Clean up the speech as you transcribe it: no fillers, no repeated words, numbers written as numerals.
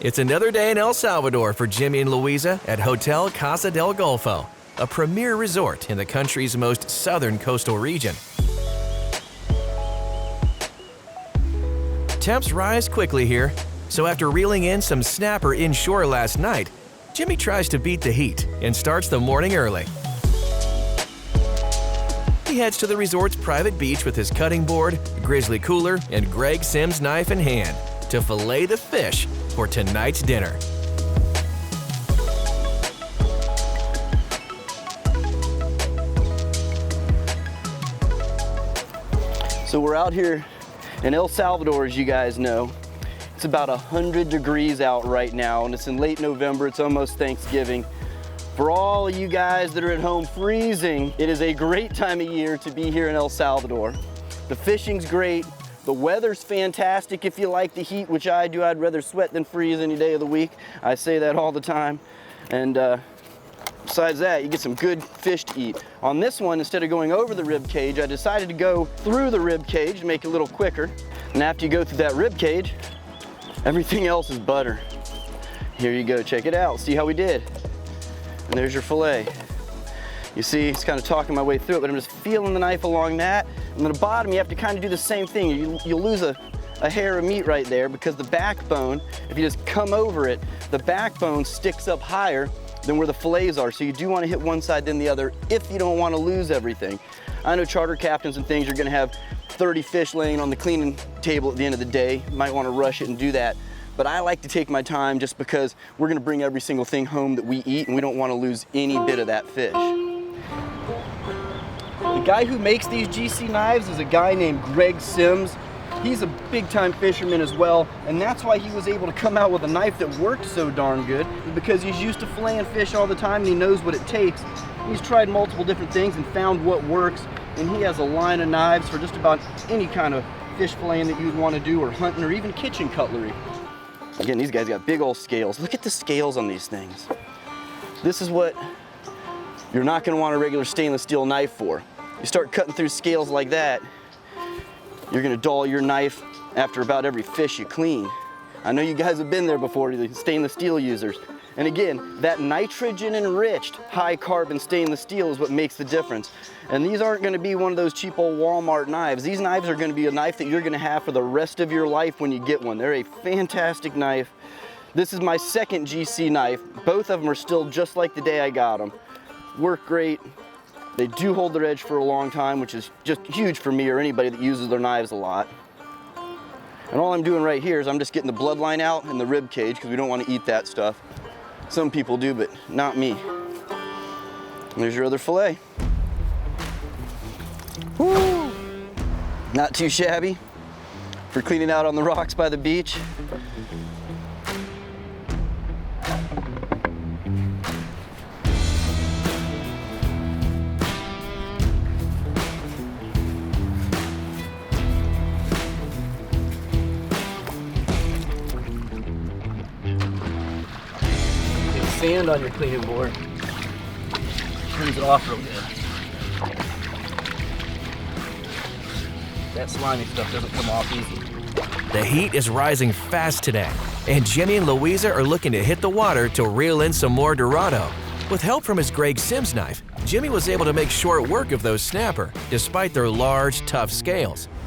It's another day in El Salvador for Jimmy and Louisa at Hotel Casa del Golfo, a premier resort in the country's most southern coastal region. Temps rise quickly here, so after reeling in some snapper inshore last night, Jimmy tries to beat the heat and starts the morning early. He heads to the resort's private beach with his cutting board, grizzly cooler, and Greg Cimms knife in hand to fillet the fish for tonight's dinner. So we're out here in El Salvador, as you guys know. It's about 100 degrees out right now, and it's in late November. It's almost Thanksgiving. For all of you guys that are at home freezing, it is a great time of year to be here in El Salvador. The fishing's great. The weather's fantastic if you like the heat, which I do. I'd rather sweat than freeze any day of the week. I say that all the time. And besides that, you get some good fish to eat. On this one, instead of going over the rib cage, I decided to go through the rib cage to make it a little quicker. And after you go through that rib cage, everything else is butter. Here you go, check it out. See how we did. And there's your fillet. You see, it's kind of talking my way through it, but I'm just feeling the knife along that. And then the bottom, you have to kind of do the same thing. You'll lose a hair of meat right there because the backbone, if you just come over it, the backbone sticks up higher than where the fillets are. So you do want to hit one side then the other if you don't want to lose everything. I know charter captains and things are going to have 30 fish laying on the cleaning table at the end of the day. You might want to rush it and do that. But I like to take my time just because we're going to bring every single thing home that we eat and we don't want to lose any bit of that fish. The guy who makes these GC knives is a guy named Greg Cimms. He's a big-time fisherman as well, and that's why he was able to come out with a knife that worked so darn good, because he's used to filleting fish all the time and he knows what it takes. He's tried multiple different things and found what works, and he has a line of knives for just about any kind of fish filleting that you'd want to do, or hunting, or even kitchen cutlery. Again, these guys got big old scales. Look at the scales on these things. This is what you're not going to want a regular stainless steel knife for. You start cutting through scales like that, you're going to dull your knife after about every fish you clean. I know you guys have been there before, the stainless steel users. And again, that nitrogen-enriched high-carbon stainless steel is what makes the difference. And these aren't going to be one of those cheap old Walmart knives. These knives are going to be a knife that you're going to have for the rest of your life when you get one. They're a fantastic knife. This is my second GC knife. Both of them are still just like the day I got them. Work great. They do hold their edge for a long time, which is just huge for me or anybody that uses their knives a lot. And all I'm doing right here is I'm just getting the bloodline out and the rib cage because we don't want to eat that stuff. Some people do, but not me. And there's your other fillet. Woo! Not too shabby for cleaning out on the rocks by the beach. Sand on your cleaning board. Cleans it off real good. That slimy stuff doesn't come off easy. The heat is rising fast today, and Jimmy and Louisa are looking to hit the water to reel in some more Dorado. With help from his Greg Cimms knife, Jimmy was able to make short work of those snapper, despite their large, tough scales.